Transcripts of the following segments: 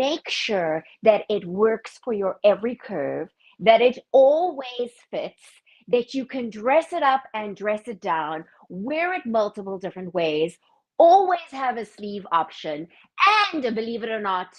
make sure that it works for your every curve, that it always fits, that you can dress it up and dress it down, wear it multiple different ways, always have a sleeve option, and believe it or not,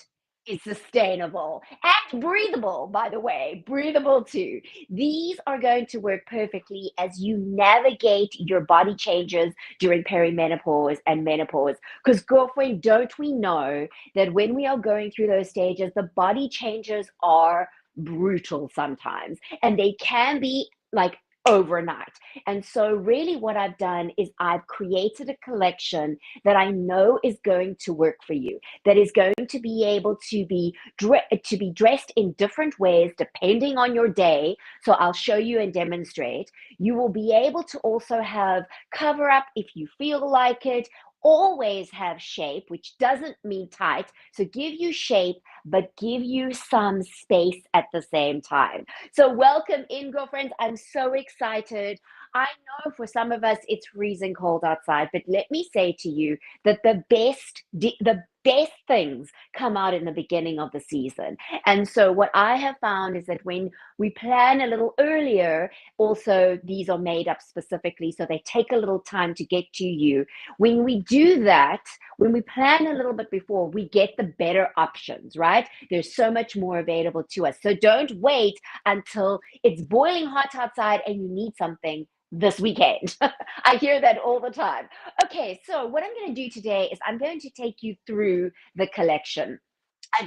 it's sustainable and breathable, by the way, breathable too. These are going to work perfectly as you navigate your body changes during perimenopause and menopause. Because, girlfriend, don't we know that when we are going through those stages, the body changes are brutal sometimes, and they can be like overnight. And so, really, what I've done is I've created a collection that I know is going to work for you, that is going to be able to be dressed in different ways depending on your day. So I'll show you and demonstrate. You will be able to also have cover up if you feel like it. Always have shape, which doesn't mean tight. So give you shape, but give you some space at the same time. So welcome in, girlfriends. I'm so excited. I know for some of us it's freezing cold outside, but let me say to you that the best things come out in the beginning of the season. And so what I have found is that when we plan a little earlier, also these are made up specifically so they take a little time to get to you. When we do that, when we plan a little bit before, we get the better options, right? There's so much more available to us. So don't wait until it's boiling hot outside and you need something this weekend. I hear that all the time. Okay, so what I'm going to do today is I'm going to take you through the collection.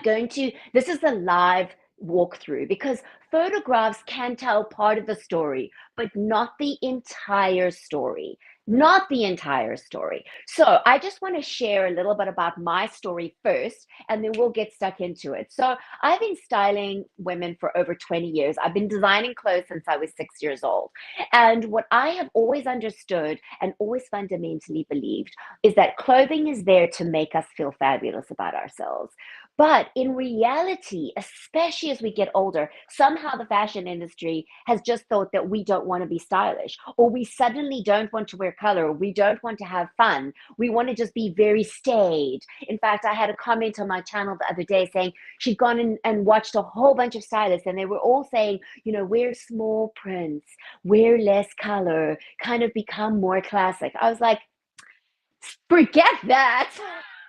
This is a live walkthrough because photographs can tell part of the story, but not the entire story. Not the entire story. So I just want to share a little bit about my story first, and then we'll get stuck into it. So I've been styling women for over 20 years. I've been designing clothes since I was 6 years old. And what I have always understood and always fundamentally believed is that clothing is there to make us feel fabulous about ourselves. But in reality, especially as we get older, somehow the fashion industry has just thought that we don't want to be stylish, or we suddenly don't want to wear color, or we don't want to have fun. We want to just be very staid. In fact, I had a comment on my channel the other day saying she'd gone in and watched a whole bunch of stylists, and they were all saying, wear small prints, wear less color, kind of become more classic. I was like, forget that.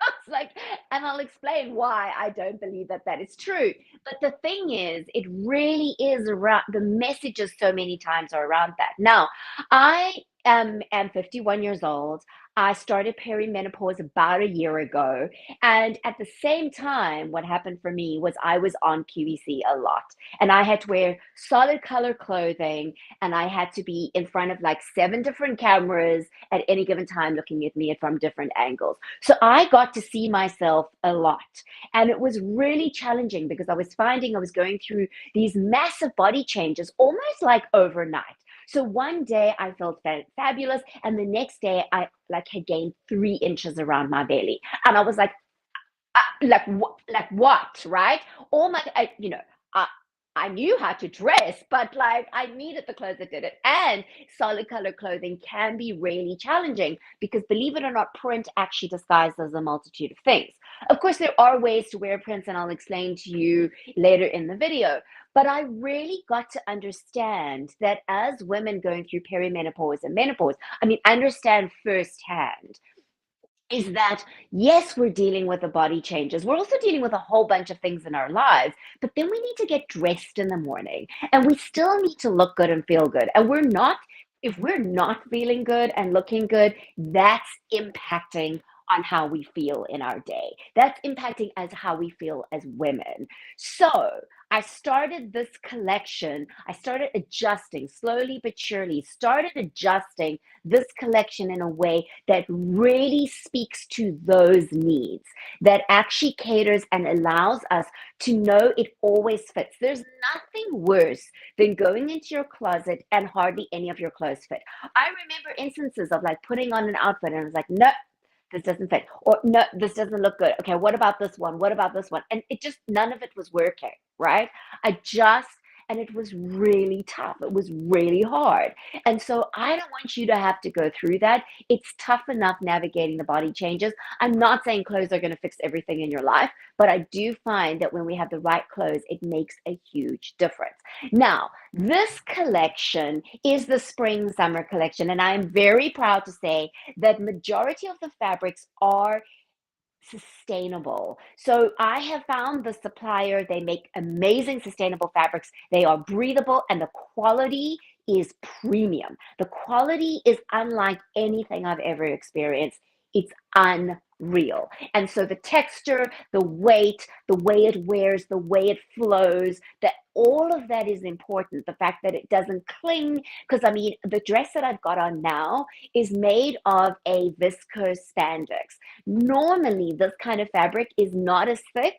I was like, and I'll explain why I don't believe that that is true. But the thing is, it really is around the messages so many times are around that. Now, I am 51 years old. I started perimenopause about a year ago. And at the same time, what happened for me was I was on QVC a lot. And I had to wear solid color clothing. And I had to be in front of like 7 different cameras at any given time looking at me from different angles. So I got to see myself a lot. And it was really challenging because I was finding I was going through these massive body changes almost like overnight. So one day I felt fabulous, and the next day I like had gained 3 inches around my belly, and I was like, like what, right? All my, I, I knew how to dress, but like I needed the clothes that did it. And solid color clothing can be really challenging because, believe it or not, print actually disguises a multitude of things. Of course, there are ways to wear prints, and I'll explain to you later in the video. But I really got to understand that as women going through perimenopause and menopause, understand firsthand is that yes, we're dealing with the body changes. We're also dealing with a whole bunch of things in our lives, but then we need to get dressed in the morning and we still need to look good and feel good. And if we're not feeling good and looking good, that's impacting on how we feel in our day. That's impacting as how we feel as women. So I started this collection. I started adjusting slowly but surely, started adjusting this collection in a way that really speaks to those needs, that actually caters and allows us to know it always fits. There's nothing worse than going into your closet and hardly any of your clothes fit. I remember instances of like putting on an outfit and I was like, no, this doesn't fit, or no, this doesn't look good. Okay, what about this one? What about this one? And it just, none of it was working, right? I just and it was really tough. It was really hard. And so I don't want you to have to go through that. It's tough enough navigating the body changes. I'm not saying clothes are going to fix everything in your life, but I do find that when we have the right clothes, it makes a huge difference. Now, this collection is the spring summer collection, and I am very proud to say that majority of the fabrics are sustainable. So I have found the supplier, they make amazing sustainable fabrics. They are breathable and the quality is premium. The quality is unlike anything I've ever experienced. It's unreal. And so the texture, the weight, the way it wears, the way it flows, that all of that is important. The fact that it doesn't cling, because I mean, the dress that I've got on now is made of a viscose spandex. Normally, this kind of fabric is not as thick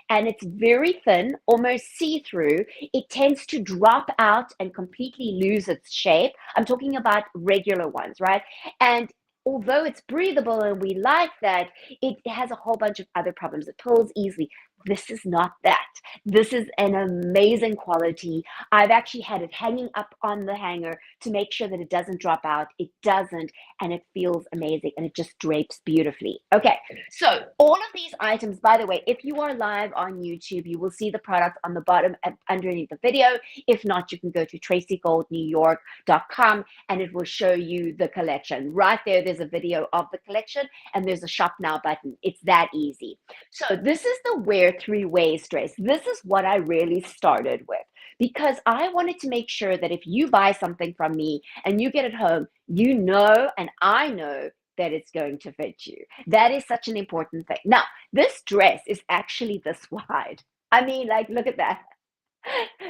and it's very thin, almost see-through. It tends to drop out and completely lose its shape. I'm talking about regular ones, right? And although it's breathable and we like that, it has a whole bunch of other problems. It pulls easily. This is not that. This is an amazing quality. I've actually had it hanging up on the hanger to make sure that it doesn't drop out. It doesn't, and it feels amazing, and it just drapes beautifully. Okay, so all of these items, by the way, if you are live on YouTube, you will see the product on the bottom underneath the video. If not, you can go to tracygoldnewyork.com and it will show you the collection. Right there's a video of the collection and there's a shop now button. It's that easy. So this is the Wear 3 Ways dress. This is what I really started with because I wanted to make sure that if you buy something from me and you get it home, you know, and I know that it's going to fit you. That is such an important thing. Now, this dress is actually this wide. I mean, like, look at that.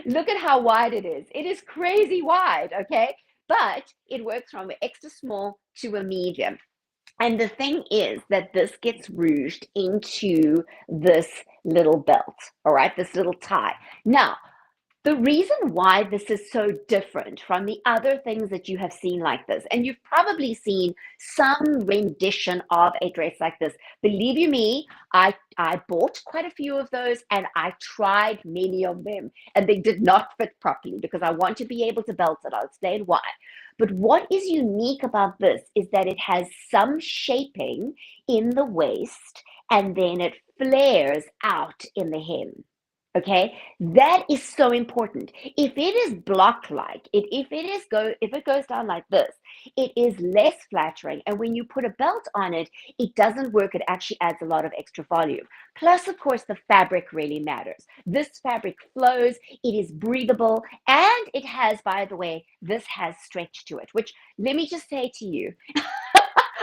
Look at how wide it is. It is crazy wide, okay? But it works from an extra small to a medium. And the thing is that this gets ruched into this little belt, all right, this little tie. Now, the reason why this is so different from the other things that you have seen like this, and you've probably seen some rendition of a dress like this. Believe you me, I bought quite a few of those and I tried many of them and they did not fit properly because I want to be able to belt it. I'll explain why. But what is unique about this is that it has some shaping in the waist and then it flares out in the hem. Okay, that is so important. If it is block-like, if it goes down like this, it is less flattering. And when you put a belt on it, it doesn't work. It actually adds a lot of extra volume. Plus, of course, the fabric really matters. This fabric flows, it is breathable, and it has, by the way, this has stretch to it, which let me just say to you,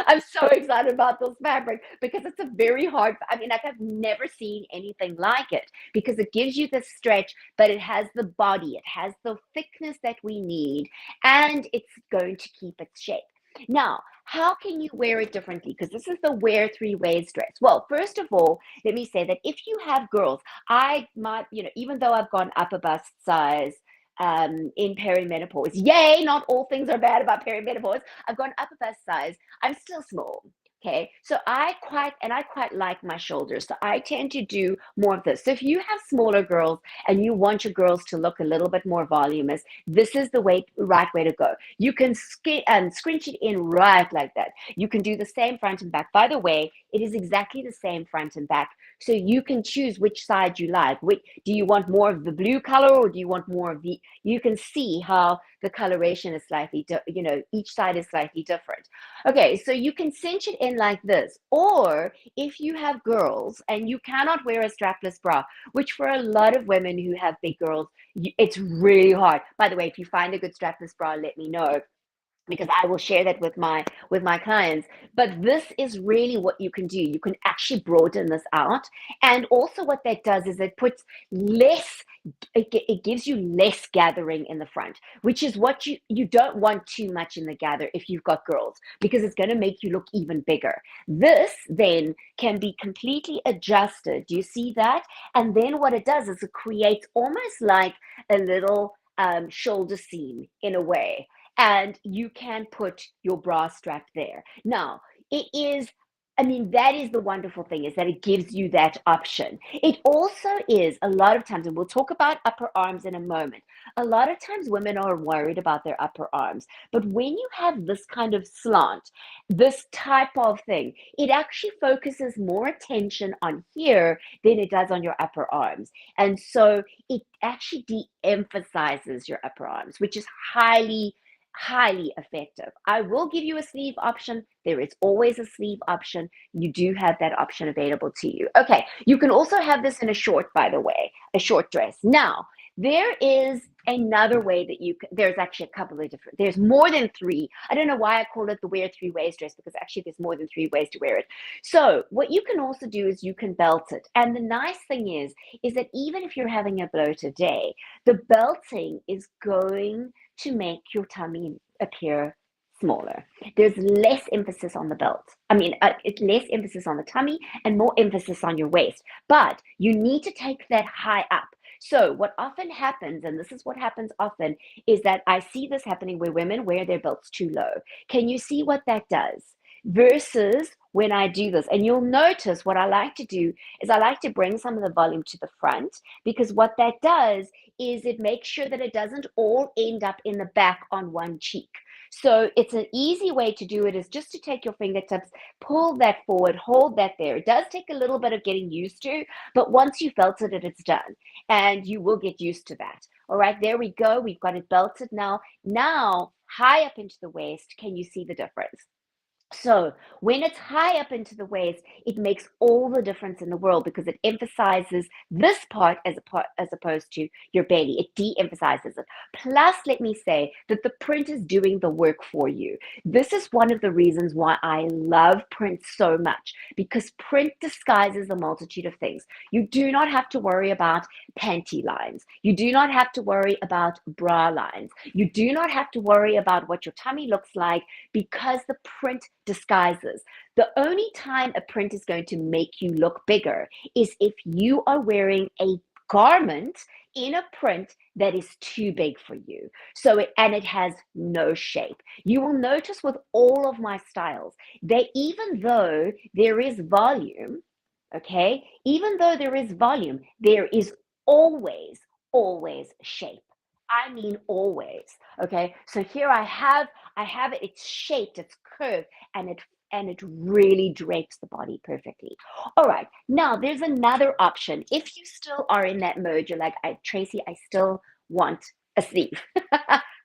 I'm so excited about this fabric because it's a very hard, I mean, like I've never seen anything like it because it gives you the stretch, but it has the body, it has the thickness that we need, and it's going to keep its shape. Now, how can you wear it differently? Because this is the Wear 3 Ways dress. Well, first of all, let me say that if you have girls, I might, even though I've gone up a bust size, in perimenopause. Yay, not all things are bad about perimenopause. I've gone up a bust size. I'm still small. Okay, so I quite like my shoulders. So I tend to do more of this. So if you have smaller girls and you want your girls to look a little bit more voluminous, this is the right way to go. You can scrunch it in right like that. You can do the same front and back. By the way, it is exactly the same front and back. So you can choose which side you like. Do you want more of the blue color or do you want more of the, you can see how the coloration is slightly, each side is slightly different. Okay, so you can cinch it in like this. Or if you have girls and you cannot wear a strapless bra, which for a lot of women who have big girls, it's really hard. By the way, if you find a good strapless bra, let me know, because I will share that with my clients. But this is really what you can do. You can actually broaden this out. And also what that does is it puts less, it gives you less gathering in the front, which is what you don't want too much in the gather if you've got girls, because it's going to make you look even bigger. This then can be completely adjusted. Do you see that? And then what it does is it creates almost like a little shoulder seam in a way, and you can put your bra strap there. Now, it is I mean, that is the wonderful thing, is that it gives you that option. It also is a lot of times, and we'll talk about upper arms in a moment. A lot of times women are worried about their upper arms, but when you have this kind of slant, this type of thing, it actually focuses more attention on here than it does on your upper arms. And so it actually de-emphasizes your upper arms, which is highly effective. I will give you a sleeve option. There is always a sleeve option. You do have that option available to you. Okay, you can also have this in a short, by the way, a short dress. Now, there is another way that you can, there's actually a couple of different, there's more than three. I don't know why I call it the wear three ways dress, because actually there's more than three ways to wear it. So what you can also do is you can belt it. And the nice thing is that even if you're having a bloated day, the belting is going to make your tummy appear smaller. There's less emphasis on the belt. I mean, it's less emphasis on the tummy and more emphasis on your waist. But you need to take that high up. So what often happens, and this is what happens often, is that I see this happening where women wear their belts too low. Can you see what that does? Versus when I do this, and you'll notice what I like to do is I like to bring some of the volume to the front, because what that does is it makes sure that it doesn't all end up in the back on one cheek. So it's an easy way to do it, is just to take your fingertips, pull that forward, hold that there. It does take a little bit of getting used to, but once you've belted it, it's done. And you will get used to that. All right, there we go. We've got it belted now. Now, high up into the waist, can you see the difference? So when it's high up into the waist, it makes all the difference in the world, because it emphasizes this part as opposed to your belly. It de-emphasizes it. Plus, let me say that the print is doing the work for you. This is one of the reasons why I love print so much, because print disguises a multitude of things. You do not have to worry about panty lines. You do not have to worry about bra lines. You do not have to worry about what your tummy looks like, because the print disguises. The only time a print is going to make you look bigger is if you are wearing a garment in a print that is too big for you. So it has no shape. You will notice with all of my styles, they, even though there is volume, okay, even though there is volume, there is always shape. I mean always. Okay, so here I have it, it's shaped, it's curved, and it really drapes the body perfectly. All right, now there's another option. If you still are in that mode, you're like, Tracy, I still want a sleeve.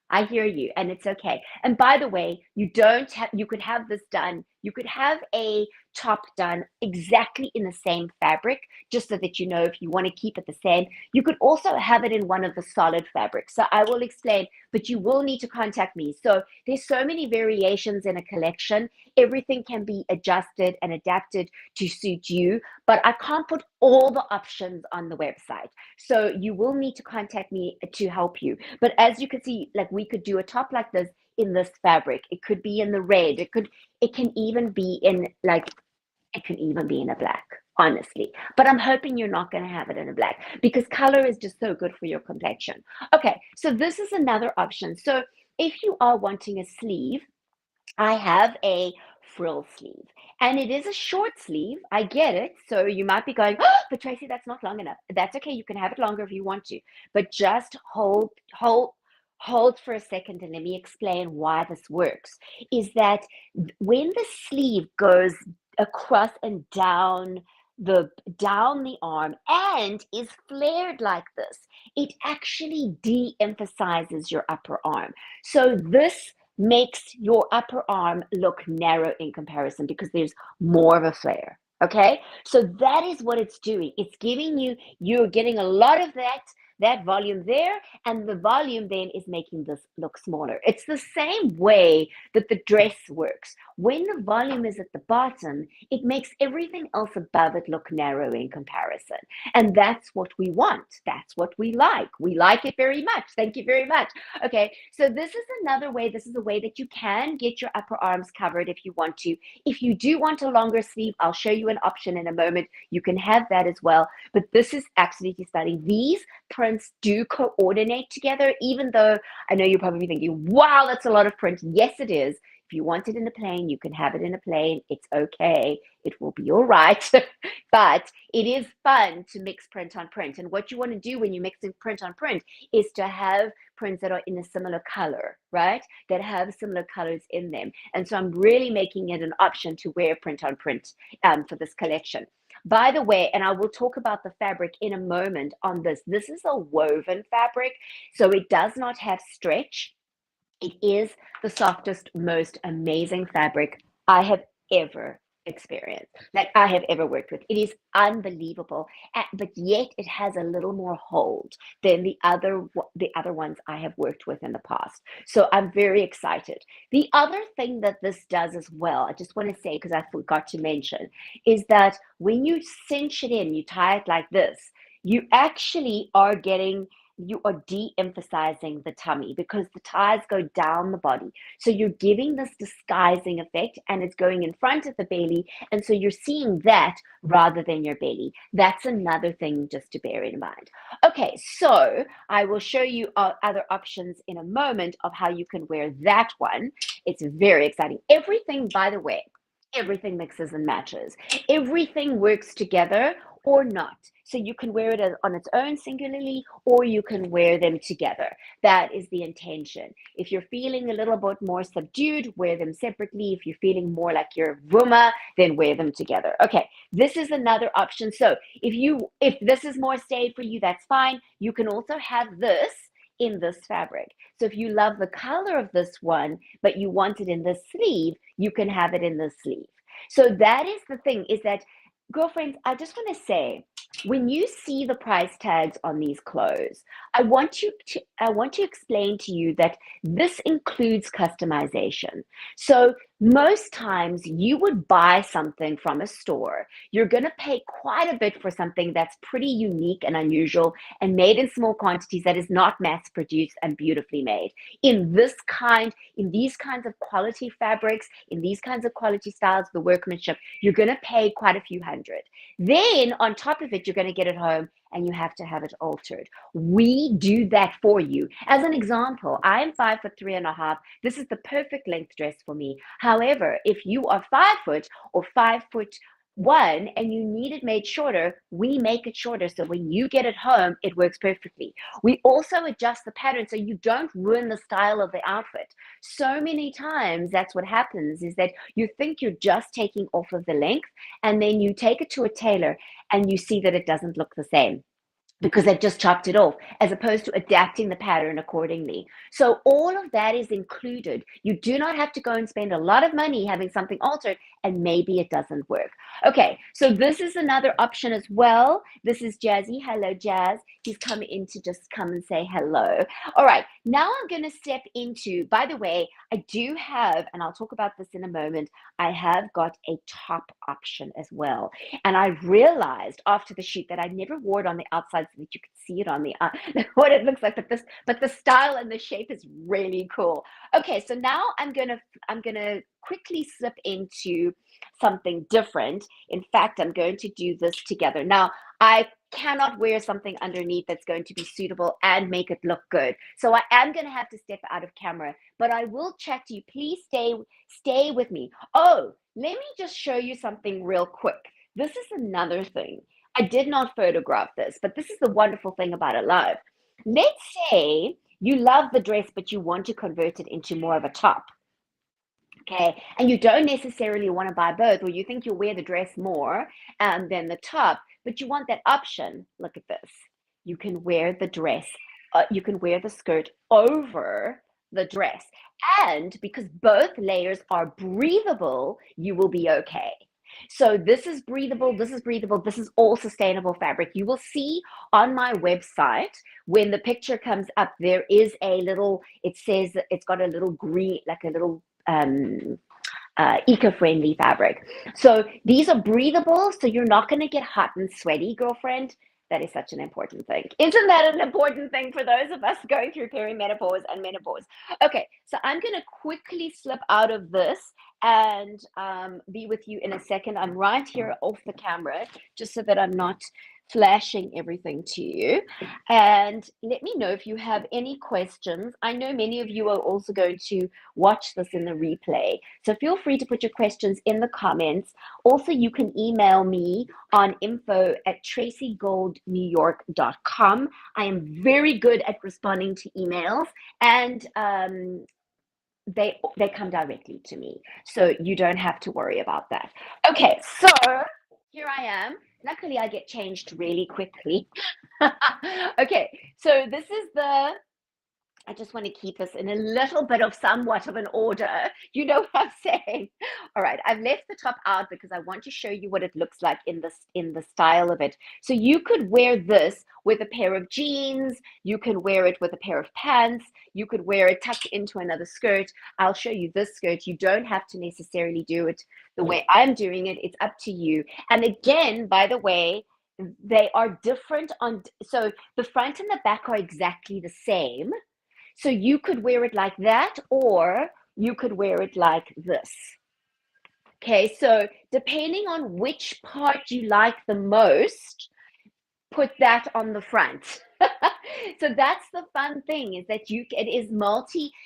I hear you, and it's okay. And by the way, you could have this done. You could have a top done exactly in the same fabric, just so that you know if you want to keep it the same. You could also have it in one of the solid fabrics. So I will explain, but you will need to contact me. So there's so many variations in a collection. Everything can be adjusted and adapted to suit you, but I can't put all the options on the website. So you will need to contact me to help you. But as you can see, like, we could do a top like this in this fabric. It could be in the red. It can even be in a black, honestly. But I'm hoping you're not going to have it in a black, because color is just so good for your complexion. Okay, so this is another option. So if you are wanting a sleeve, I have a frill sleeve, and it is a short sleeve. I get it. So you might be going, oh, but Tracy, that's not long enough. That's okay. You can have it longer if you want to, but just hold for a second, and let me explain why this works. Is that when the sleeve goes across and down the arm and is flared like this, it actually de-emphasizes your upper arm. So this makes your upper arm look narrow in comparison, because there's more of a flare. Okay, so that is what it's doing. It's giving you're getting a lot of that volume there, and the volume then is making this look smaller. It's the same way that the dress works. When the volume is at the bottom, it makes everything else above it look narrow in comparison. And that's what we want. That's what we like. We like it very much. Thank you very much. Okay, so this is another way. This is a way that you can get your upper arms covered if you want to. If you do want a longer sleeve, I'll show you an option in a moment. You can have that as well. But this is absolutely stunning. These prints do coordinate together, even though I know you're probably thinking, wow, that's a lot of print. Yes, it is. If If you want it in a plain, you can have it in a plain. It's okay. It will be all right. But it is fun to mix print on print. And what you want to do when you're mixing print on print is to have prints that are in a similar color, right? That have similar colors in them. And so I'm really making it an option to wear print on print for this collection. By the way, and I will talk about the fabric in a moment on this. This is a woven fabric, so it does not have stretch. It is the softest, most amazing fabric I have ever experienced, that I have ever worked with. It is unbelievable, but yet it has a little more hold than the other ones I have worked with in the past. So I'm very excited. The other thing that this does as well, I just want to say, because I forgot to mention, is that when you cinch it in, you tie it like this, you actually are de-emphasizing the tummy because the ties go down the body. So you're giving this disguising effect and it's going in front of the belly. And so you're seeing that rather than your belly. That's another thing just to bear in mind. Okay, so I will show you other options in a moment of how you can wear that one. It's very exciting. Everything, by the way, everything mixes and matches. Everything works together or not. So you can wear it on its own singularly, or you can wear them together. That is the intention. If you're feeling a little bit more subdued, wear them separately. If you're feeling more like you're Vuma, then wear them together. Okay, this is another option. So if this is more staid for you, that's fine. You can also have this in this fabric. So if you love the color of this one, but you want it in this sleeve, you can have it in this sleeve. So that is the thing, is that, girlfriends, I just want to say, when you see the price tags on these clothes, I want to explain to you that this includes customization. So most times you would buy something from a store. You're going to pay quite a bit for something that's pretty unique and unusual and made in small quantities, that is not mass produced and beautifully made. In these kinds of quality fabrics, in these kinds of quality styles, the workmanship, you're going to pay quite a few hundred. Then on top of it, you're going to get it home and you have to have it altered. We do that for you. As an example, I am 5'3.5". This is the perfect length dress for me. However, if you are 5 foot or 5'1" and you need it made shorter, we make it shorter. So when you get it home, it works perfectly. We also adjust the pattern so you don't ruin the style of the outfit. So many times that's what happens, is that you think you're just taking off of the length, and then you take it to a tailor and you see that it doesn't look the same because they've just chopped it off, as opposed to adapting the pattern accordingly. So all of that is included. You do not have to go and spend a lot of money having something altered, and maybe it doesn't work. Okay, so this is another option as well. This is Jazzy. Hello, Jazz. He's coming in to just come and say hello. All right, now I'm going to step into, by the way, I do have, and I'll talk about this in a moment, I have got a top option as well. And I realized after the shoot that I never wore it on the outside so that you could see it on the what it looks like, but the style and the shape is really cool. Okay, so now I'm gonna quickly slip into something different. In fact, I'm going to do this together. Now, I cannot wear something underneath that's going to be suitable and make it look good. So I am going to have to step out of camera, but I will chat to you. Please stay with me. Oh, let me just show you something real quick. This is another thing. I did not photograph this, but this is the wonderful thing about it live. Let's say you love the dress, but you want to convert it into more of a top. Okay, and you don't necessarily want to buy both, or you think you'll wear the dress more than the top, but you want that option. Look at this. You can wear the dress, you can wear the skirt over the dress. And because both layers are breathable, you will be okay. So this is breathable, this is breathable, this is all sustainable fabric. You will see on my website, when the picture comes up, there is a little, it says it's got a little green, like a little eco-friendly fabric. So these are breathable, so you're not going to get hot and sweaty, girlfriend. That is such an important thing. Isn't that an important thing for those of us going through perimenopause and menopause? Okay, so I'm going to quickly slip out of this and be with you in a second. I'm right here off the camera, just so that I'm not flashing everything to you. And let me know if you have any questions. I know many of you are also going to watch this in the replay. So feel free to put your questions in the comments. Also, you can email me on info@tracygoldnewyork.com. I am very good at responding to emails, and they come directly to me, so you don't have to worry about that. Okay, so here I am. Luckily, I get changed really quickly. Okay, so this is the I just want to keep this in a little bit of somewhat of an order. You know what I'm saying? All right, I've left the top out because I want to show you what it looks like in the style of it. So you could wear this with a pair of jeans, you can wear it with a pair of pants, you could wear it tucked into another skirt. I'll show you this skirt. You don't have to necessarily do it the way I'm doing it. It's up to you. And again, by the way, they are different on, so the front and the back are exactly the same. So you could wear it like that, or you could wear it like this. Okay, so depending on which part you like the most, put that on the front. So that's the fun thing, is that it is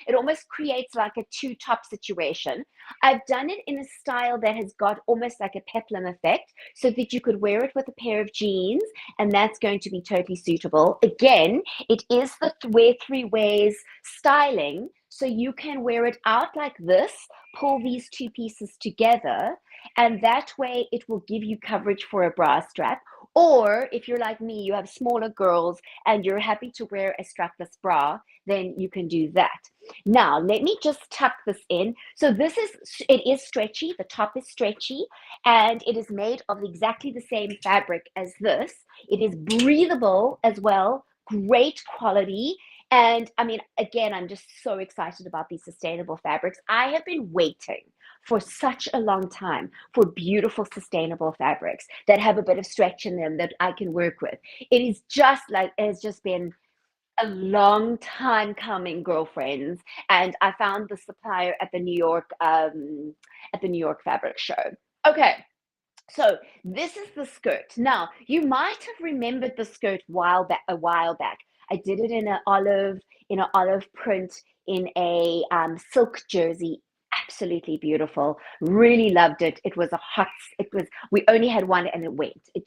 it almost creates like a two-top situation. I've done it in a style that has got almost like a peplum effect, so that you could wear it with a pair of jeans, and that's going to be totally suitable. Again, it is the wear three ways styling, so you can wear it out like this, pull these two pieces together, and that way it will give you coverage for a bra strap. Or if you're like me, you have smaller girls and you're happy to wear a strapless bra, then you can do that. Now, let me just tuck this in. So it is stretchy. The top is stretchy, and it is made of exactly the same fabric as this. It is breathable as well, great quality. And I mean, again, I'm just so excited about these sustainable fabrics. I have been waiting for such a long time for beautiful sustainable fabrics that have a bit of stretch in them that I can work with. It has just been a long time coming, girlfriends. And I found the supplier at the New York Fabric Show. Okay. So this is the skirt. Now, you might have remembered the skirt a while back. I did it in an olive print, in a silk jersey. Absolutely beautiful. Really loved it. We only had one and it went. It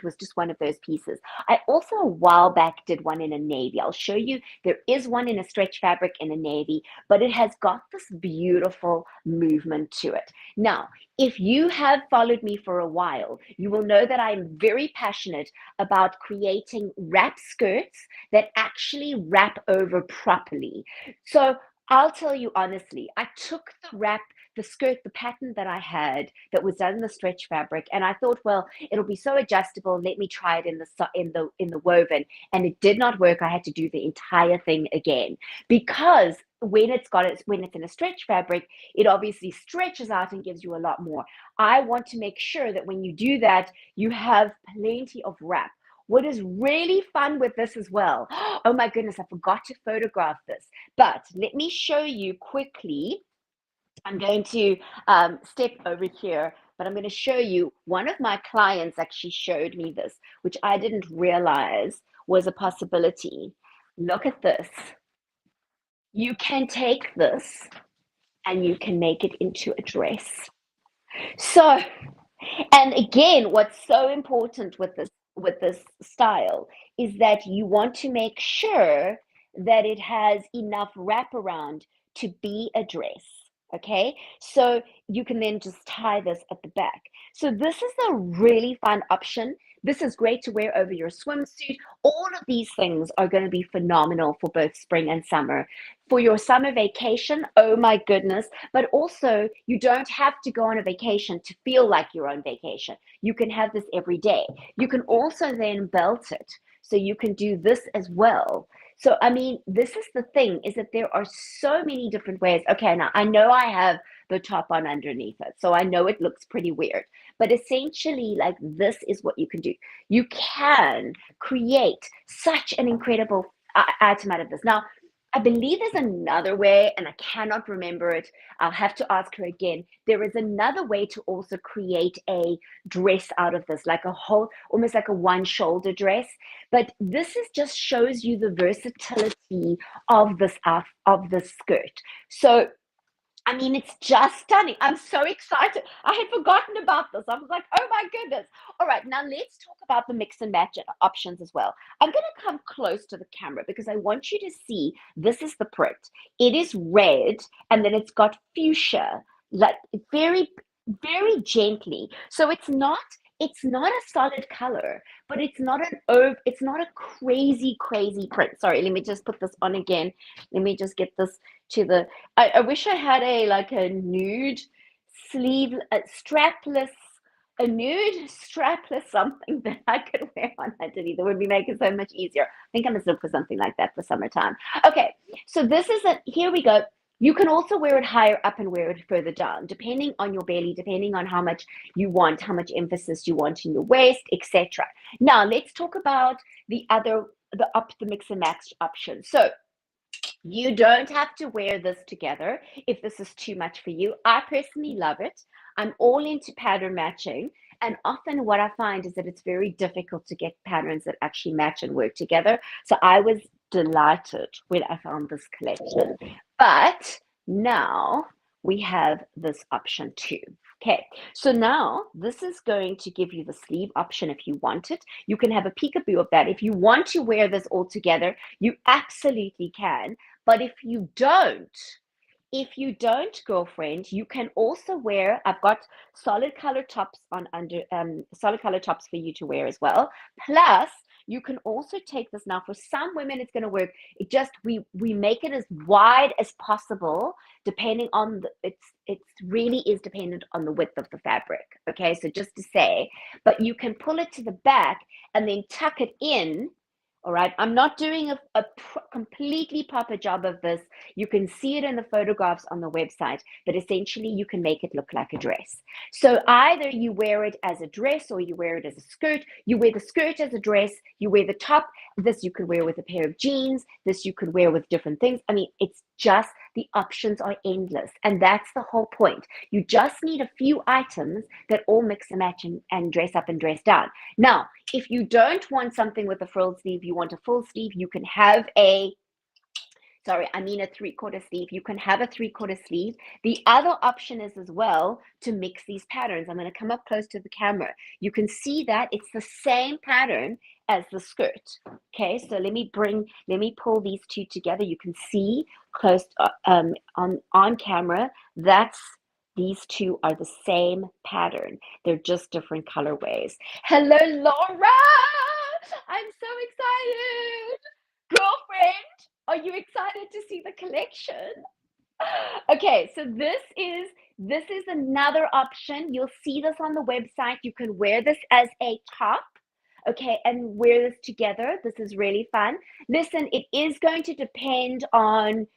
was just one of those pieces. I also a while back did one in a navy. I'll show you. There is one in a stretch fabric in a navy, but it has got this beautiful movement to it. Now, if you have followed me for a while, you will know that I'm very passionate about creating wrap skirts that actually wrap over properly. So I'll tell you honestly, I took the skirt, the pattern that I had that was done in the stretch fabric, and I thought, well, it'll be so adjustable. Let me try it in the woven, and it did not work. I had to do the entire thing again, because when it's in a stretch fabric, it obviously stretches out and gives you a lot more. I want to make sure that when you do that, you have plenty of wrap. What is really fun with this as well, oh my goodness, I forgot to photograph this, but let me show you quickly. I'm going to step over here, but I'm going to show you, one of my clients actually showed me this, which I didn't realize was a possibility. Look at this. You can take this and you can make it into a dress. So, and again, what's so important with this style is that you want to make sure that it has enough wraparound to be a dress. Okay, so you can then just tie this at the back. So this is a really fun option. This is great to wear over your swimsuit. All of these things are going to be phenomenal for both spring and summer. For your summer vacation, oh my goodness. But also, you don't have to go on a vacation to feel like you're on vacation. You can have this every day. You can also then belt it. So you can do this as well. So, I mean, this is the thing, is that there are so many different ways. Okay, now I know I have the top on underneath it, so I know it looks pretty weird. But essentially, like, this is what you can do. You can create such an incredible item out of this. Now, I believe there's another way, and I cannot remember it. I'll have to ask her again. There is another way to also create a dress out of this, like a whole, almost like a one shoulder dress. But this is just shows you the versatility of this skirt. So I mean, it's just stunning. I'm so excited. I had forgotten about this. I was like, oh my goodness. All right, now let's talk about the mix and match options as well. I'm going to come close to the camera because I want you to see this is the print. It is red and then it's got fuchsia, like very, very gently. So it's not a solid color, but it's not a crazy, crazy print. Sorry, let me just put this on again. Let me just get this to the I wish I had a nude sleeve, a nude strapless something that I could wear on underneath. That would be make it so much easier. I think I'm gonna look for something like that for summertime. Okay, so here we go. You can also wear it higher up and wear it further down, depending on your belly, depending on how much you want, how much emphasis you want in your waist, etc. Now let's talk about the mix and match option. So you don't have to wear this together if this is too much for you. I personally love it. I'm all into pattern matching. And often what I find is that it's very difficult to get patterns that actually match and work together. So I was delighted when I found this collection. But now we have this option too. Okay, so now this is going to give you the sleeve option if you want it. You can have a peekaboo of that. If you want to wear this all together, you absolutely can. But if you don't, girlfriend, you can also wear, I've got solid color tops for you to wear as well. Plus, you can also take this now. For some women, it's going to work. We make it as wide as possible, depending on it really is dependent on the width of the fabric. Okay, so just to say, but you can pull it to the back and then tuck it in. All right, I'm not doing a completely proper job of this. You can see it in the photographs on the website, but essentially you can make it look like a dress. So either you wear it as a dress or you wear it as a skirt. You wear the skirt as a dress, you wear the top. This you could wear with a pair of jeans. This you could wear with different things. I mean, it's just the options are endless. And that's the whole point. You just need a few items that all mix and match and dress up and dress down. Now, if you don't want something with a frill sleeve, you want a full sleeve, you can have a 3/4 sleeve. You can have a 3/4 sleeve. The other option is as well to mix these patterns. I'm going to come up close to the camera. You can see that it's the same pattern as the skirt. Okay, so let me pull these two together. You can see close on camera. These two are the same pattern. They're just different colorways. Hello, Laura! I'm so excited! Girlfriend, are you excited to see the collection? Okay, so this is another option. You'll see this on the website. You can wear this as a top, okay, and wear this together. This is really fun. Listen, it is going to depend on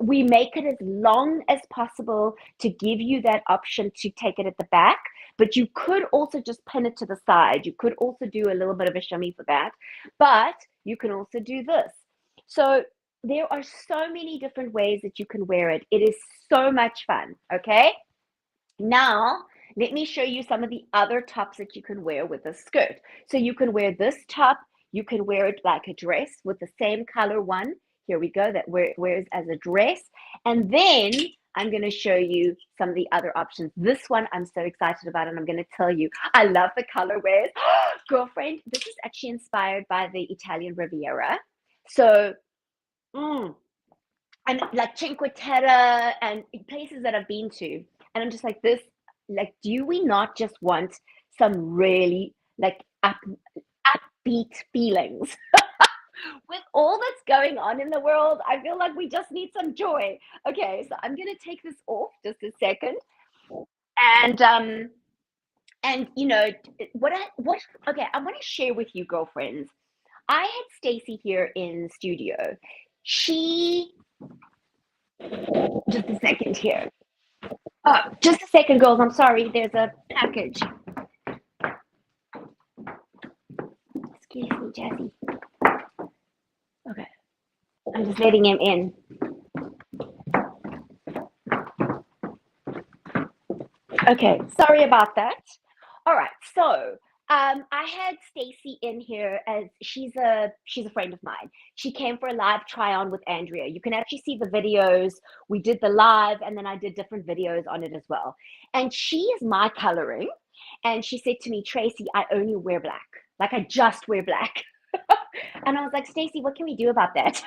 we make it as long as possible to give you that option to take it at the back, but you could also just pin it to the side. You could also do a little bit of a shimmy for that, but you can also do this. So there are so many different ways that you can wear it. It is so much fun, okay? Now, let me show you some of the other tops that you can wear with a skirt. So you can wear this top, you can wear it like a dress with the same color one. Here we go, that wears as a dress. And then I'm going to show you some of the other options. This one I'm so excited about, and I'm going to tell you, I love the colorways. Girlfriend, this is actually inspired by the Italian Riviera. So, and like Cinque Terre and places that I've been to. And I'm just like, do we not just want some really like upbeat feelings? With all that's going on in the world, I feel like we just need some joy. Okay, so I'm gonna take this off just a second. And I want to share with you, girlfriends. I had Stacy here in studio. Just a second here. Oh, just a second, girls. I'm sorry. There's a package. Excuse me, Jessie. Okay. I'm just letting him in. Okay, sorry about that. All right, so I had Stacy in here as she's a friend of mine. She came for a live try on with Andrea. You can actually see the videos. We did the live, and then I did different videos on it as well. And she is my coloring, and she said to me, Tracy, I only wear black. Like I just wear black. And I was like, Stacy, what can we do about that?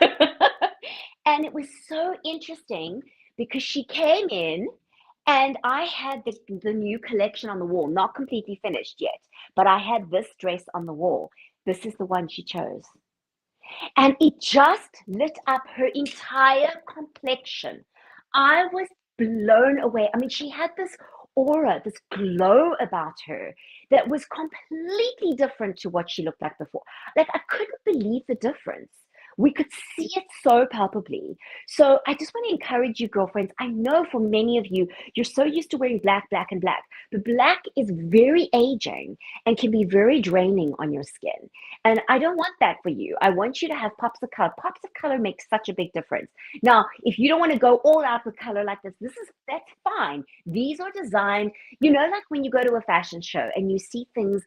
And it was so interesting because she came in and I had the new collection on the wall, not completely finished yet, but I had this dress on the wall. This is the one she chose. And it just lit up her entire complexion. I was blown away. I mean, she had this aura, this glow about her that was completely different to what she looked like before. Like, I couldn't believe the difference. We could see it so palpably. So I just want to encourage you, girlfriends. I know for many of you, you're so used to wearing black, black, and black. But black is very aging and can be very draining on your skin. And I don't want that for you. I want you to have pops of color. Pops of color makes such a big difference. Now, if you don't want to go all out with color like this, that's fine. These are designed, like when you go to a fashion show and you see things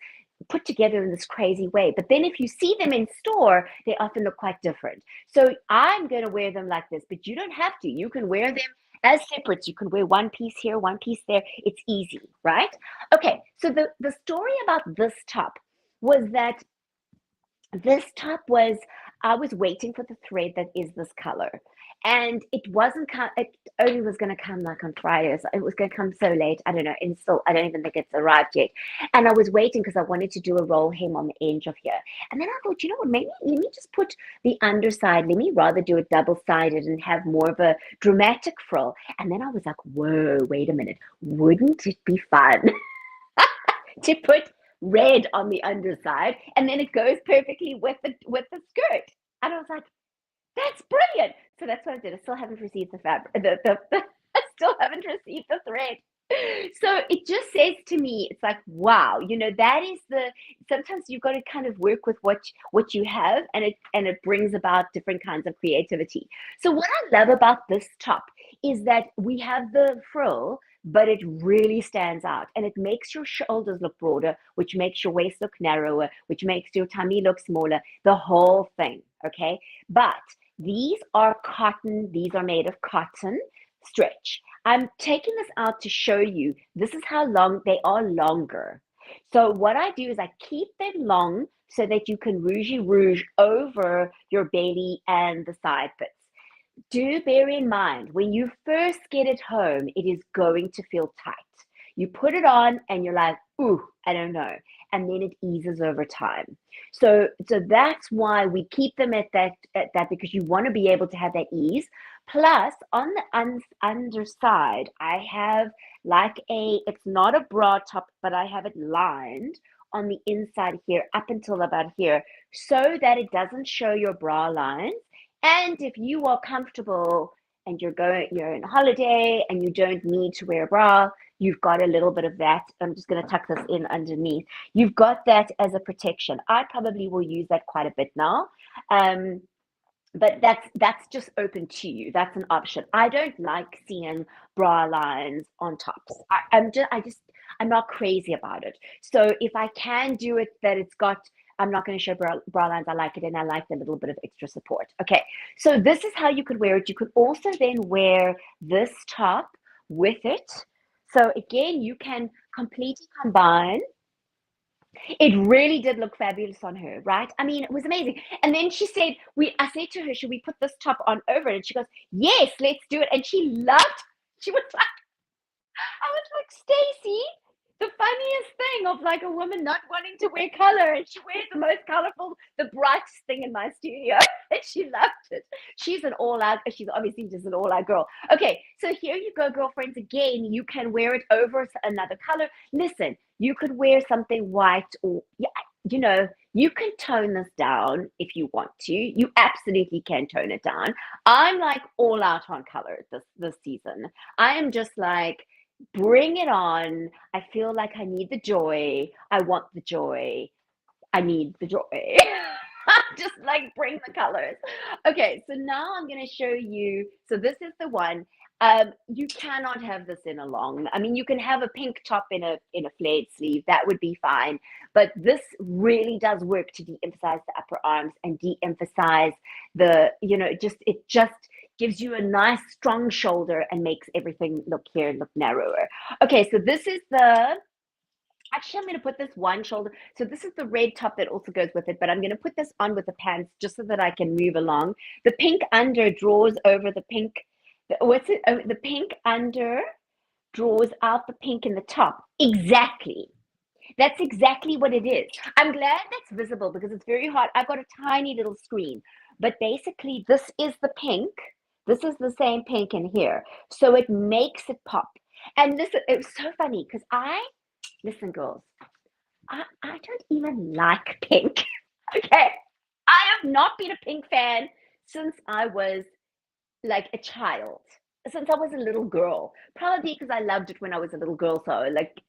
put together in this crazy way. But then if you see them in store, they often look quite different. So I'm going to wear them like this, but you don't have to. You can wear them as separates. You can wear one piece here, one piece there. It's easy, right? Okay, so the story about this top was that this top was, I was waiting for the thread that is this color. And it wasn't it only was going to come like on Friday. So it was going to come so late. I don't know. And still, I don't even think it's arrived yet. And I was waiting because I wanted to do a roll hem on the edge of here. And then I thought, you know what, maybe let me just put the underside. Let me rather do it double-sided and have more of a dramatic frill. And then I was like, whoa, wait a minute. Wouldn't it be fun to put red on the underside, and then it goes perfectly with the skirt? And I was like, that's brilliant. So that's what I did. I still haven't received the fabric. I still haven't received the thread. So it just says to me, it's like, wow, that is sometimes you've got to kind of work with what you have, and it brings about different kinds of creativity. So what I love about this top is that we have the frill, but it really stands out, and it makes your shoulders look broader, which makes your waist look narrower, which makes your tummy look smaller, the whole thing. Okay. But these are cotton. These are made of cotton stretch. I'm taking this out to show you, this is how long they are longer. So what I do is I keep them long so that you can rouge over your belly and the side bits. Do bear in mind, when you first get it home, it is going to feel tight. You put it on and you're like, ooh, I don't know. And then it eases over time. So that's why we keep them at that because you want to be able to have that ease. Plus, on the underside, I have like it's not a bra top, but I have it lined on the inside here up until about here so that it doesn't show your bra lines. And if you are comfortable and you're on holiday and you don't need to wear a bra, you've got a little bit of that. I'm just going to tuck this in underneath. You've got that as a protection. I probably will use that quite a bit now. But that's just open to you. That's an option. I don't like seeing bra lines on tops. I'm not crazy about it. So if I can do it, that it's got, I'm not going to show bra lines. I like it, and I like the little bit of extra support. Okay, so this is how you could wear it. You could also then wear this top with it. So again, you can completely combine. It really did look fabulous on her, right? I mean, it was amazing. And then she said, I said to her, should we put this top on over it? And she goes, yes, let's do it. And she loved, she was like, I was like, Stacy, the funniest thing of like a woman not wanting to wear color, and she wears the most colorful, the brightest thing in my studio, and she loved it. She's obviously just an all-out girl. Okay, so here you go, girlfriends. Again, you can wear it over another color. Listen, you could wear something white, or you can tone this down if you want to. You absolutely can tone it down. I'm like all out on color this season. I am just like, bring it on. I feel like I need the joy. I want the joy. I need the joy. Just like bring the colors. Okay, so now I'm going to show you. So this is the one. You cannot have this in a long. I mean, you can have a pink top in a flared sleeve. That would be fine. But this really does work to de-emphasize the upper arms and de-emphasize the, it just gives you a nice strong shoulder and makes everything look here look narrower. Okay, so this is the Actually, I'm going to put this one shoulder. So this is the red top that also goes with it, but I'm going to put this on with the pants just so that I can move along. The pink under draws over the pink. What's it? Oh, the pink under draws out the pink in the top. Exactly. That's exactly what it is. I'm glad that's visible because it's very hard. I've got a tiny little screen, but basically this is the pink. This is the same pink in here. So it makes it pop. And listen, it was so funny because listen, girls, I don't even like pink. Okay. I have not been a pink fan since I was like a child, since I was a little girl. Probably because I loved it when I was a little girl, so like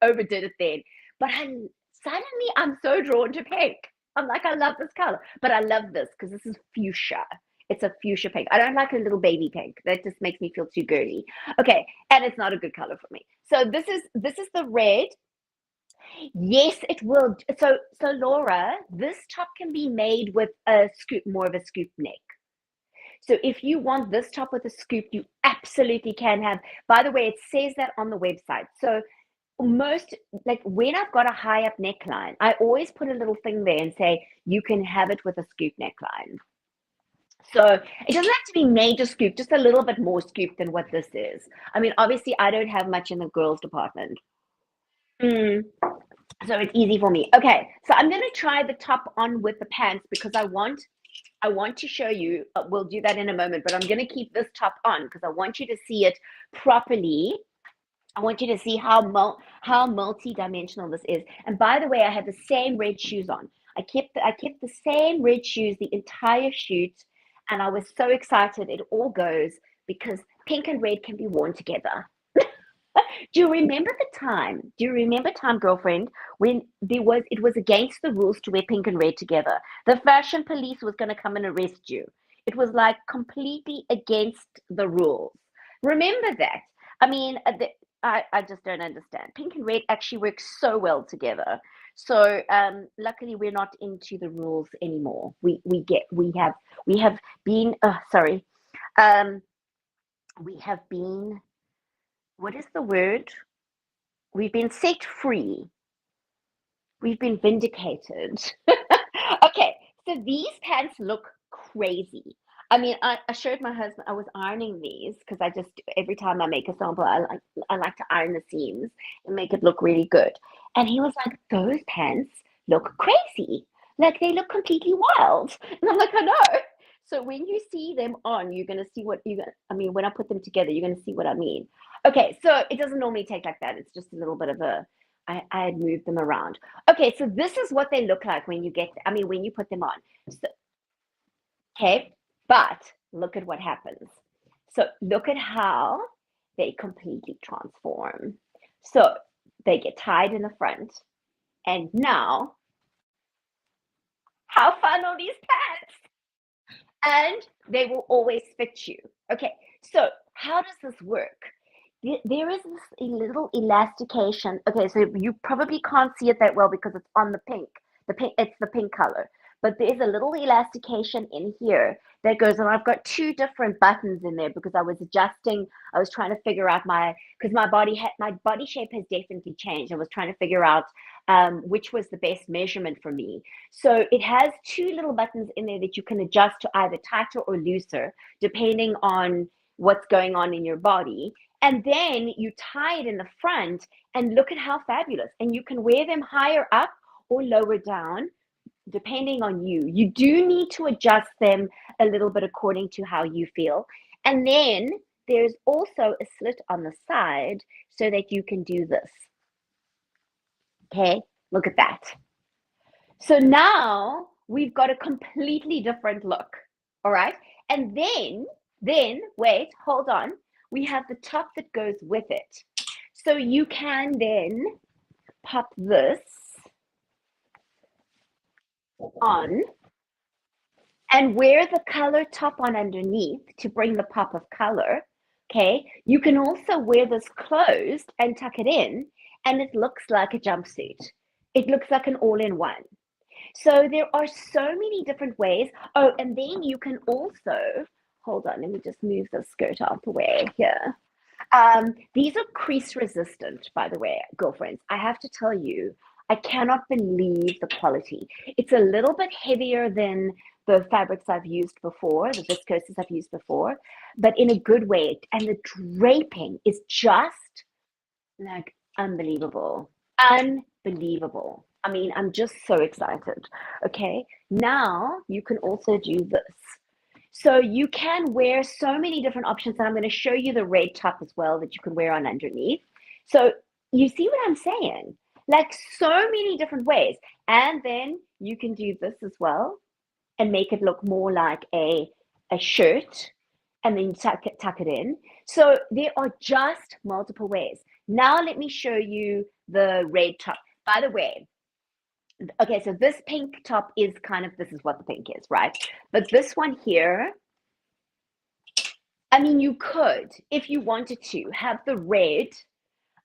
overdid it then. But suddenly I'm so drawn to pink. I'm like, I love this color, but I love this because this is fuchsia. It's a fuchsia pink. I don't like a little baby pink. That just makes me feel too girly. Okay, and it's not a good color for me. So this is the red. Yes, it will. So Laura, this top can be made with a scoop, more of a scoop neck. So if you want this top with a scoop, you absolutely can have. By the way, it says that on the website. So most, like when I've got a high up neckline, I always put a little thing there and say you can have it with a scoop neckline. So it doesn't have to be major scoop, just a little bit more scoop than what this is. I mean, obviously, I don't have much in the girls department. Mm. So it's easy for me. Okay, so I'm gonna try the top on with the pants because I want to show you. We'll do that in a moment, but I'm gonna keep this top on because I want you to see it properly. I want you to see how multi-dimensional this is. And by the way, I have the same red shoes on. I kept the same red shoes the entire shoot, and I was so excited. It all goes because pink and red can be worn together. Do you remember the time? Do you remember time, girlfriend, when it was against the rules to wear pink and red together? The fashion police was going to come and arrest you. It was like completely against the rules. Remember that? I mean, I just don't understand. Pink and red actually work so well together. So luckily, we're not into the rules anymore. We have been. Sorry. Um, we have been. What is the word? We've been set free. We've been vindicated. Okay, so these pants look crazy. I mean, I showed my husband I was ironing these because I just every time I make a sample, I like to iron the seams and make it look really good. And he was like, "Those pants look crazy. Like they look completely wild." And I'm like, "I know." So when you see them on, you're gonna see what you. I mean, when I put them together, you're gonna see what I mean. Okay, so it doesn't normally take like that. It's just a little bit of a. I had moved them around. Okay, so this is what they look like when you when you put them on. So, okay, but look at what happens. So look at how they completely transform. So they get tied in the front, and now, how fun are these pants? And they will always fit you. Okay, so how does this work? There is this little elastication. Okay, so you probably can't see it that well because it's on the pink. It's the pink color. But there's a little elastication in here that goes, and I've got two different buttons in there because I was adjusting. I was trying to figure out because my body shape has definitely changed. I was trying to figure out which was the best measurement for me. So it has two little buttons in there that you can adjust to either tighter or looser, depending on what's going on in your body. And then you tie it in the front and look at how fabulous. And you can wear them higher up or lower down, depending on you. You do need to adjust them a little bit according to how you feel. And then there's also a slit on the side so that you can do this. Okay, look at that. So now we've got a completely different look. All right. And then, wait, hold on. We have the top that goes with it. So you can then pop this on and wear the color top on underneath to bring the pop of color. Okay, you can also wear this closed and tuck it in, and it looks like a jumpsuit. It looks like an all in one. So there are so many different ways. Oh, and then you can also, hold on, let me just move the skirt out the way here. These are crease resistant, by the way, girlfriends. I have to tell you, I cannot believe the quality. It's a little bit heavier than the fabrics I've used before, the viscoses I've used before, but in a good way. And the draping is just like unbelievable. Unbelievable. I mean, I'm just so excited. Okay. Now you can also do this. So you can wear so many different options, and I'm going to show you the red top as well that you can wear on underneath. So you see what I'm saying? Like so many different ways. And then you can do this as well and make it look more like a shirt and then tuck it in. So there are just multiple ways. Now let me show you the red top. By the way, okay, so this pink top is kind of, this is what the pink is, right? But this one here, I mean, you could, if you wanted to, have the red,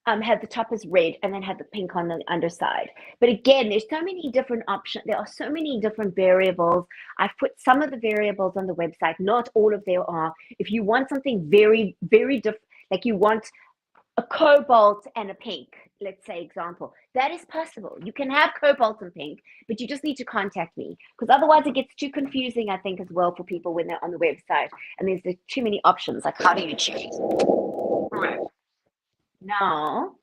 have the top as red and then have the pink on the underside. But again, there's so many different options. There are so many different variables. I've put some of the variables on the website. Not all of them are. If you want something very, very different, like you want a cobalt and a pink, let's say example, that is possible. You can have cobalt and pink, but you just need to contact me because otherwise it gets too confusing, I think, as well for people when they're on the website and there's too many options. Like, how do you choose? Right. Now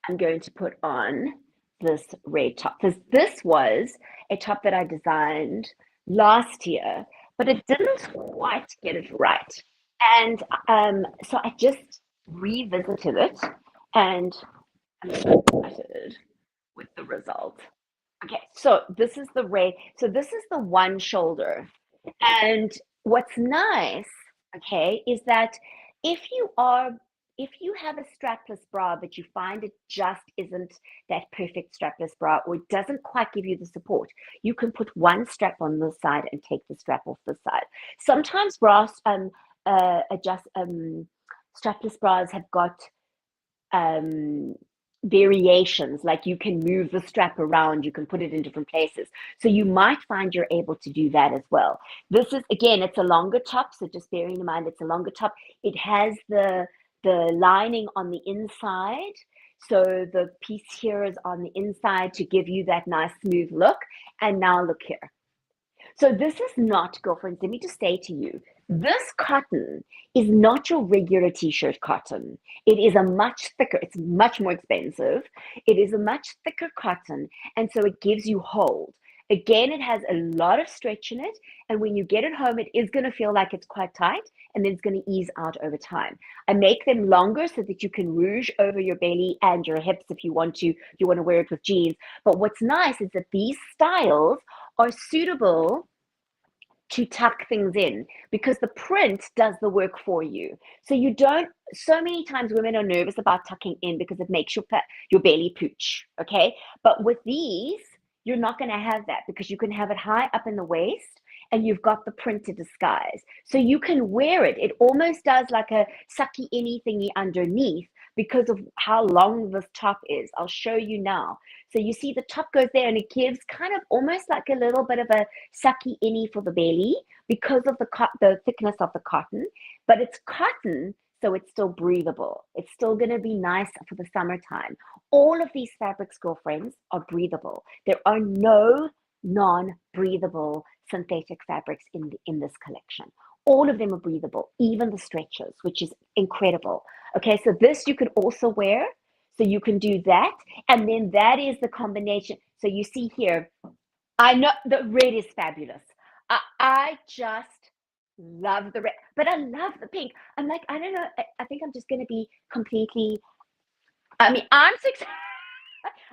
I'm going to put on this red top because this was a top that I designed last year, but it didn't quite get it right. And so I just revisited it and I'm so excited with the result. Okay, so this is the red. So this is the one shoulder. And what's nice, okay, is that if you are if you have a strapless bra but you find it just isn't that perfect strapless bra or it doesn't quite give you the support, you can put one strap on this side and take the strap off this side. Sometimes bras adjust strapless bras have got um variations, like you can move the strap around, you can put it in different places, so you might find you're able to do that as well. This is, again, it's a longer top, so just bearing in mind it's a longer top. It has the lining on the inside, so the piece here is on the inside to give you that nice smooth look. And now look here, so this is not, girlfriends, let me just say to you, this cotton is not your regular t-shirt cotton. It is a much thicker, it's much more expensive. It is a much thicker cotton, and so it gives you hold. Again, it has a lot of stretch in it, and when you get it home, it is going to feel like it's quite tight, and then it's going to ease out over time. I make them longer so that you can rouge over your belly and your hips if you want to. You want to wear it with jeans. But what's nice is that these styles are suitable to tuck things in because the print does the work for you. So you don't, so many times women are nervous about tucking in because it makes your belly pooch, okay? But with these, you're not going to have that because you can have it high up in the waist and you've got the print to disguise. So you can wear it. It almost does like a sucky any thingy underneath because of how long this top is. I'll show you now. So you see the top goes there and it gives kind of almost like a little bit of a sucky innie for the belly because of the thickness of the cotton. But it's cotton, so it's still breathable. It's still going to be nice for the summertime. All of these fabrics, girlfriends, are breathable. There are no non-breathable synthetic fabrics in this collection. All of them are breathable, even the stretches, which is incredible. Okay, so this you could also wear. So you can do that. And then that is the combination. So you see here, I know the red is fabulous. I just love the red, but I love the pink. I'm like, I don't know. I think I'm just going to be completely, I mean, I'm so excited.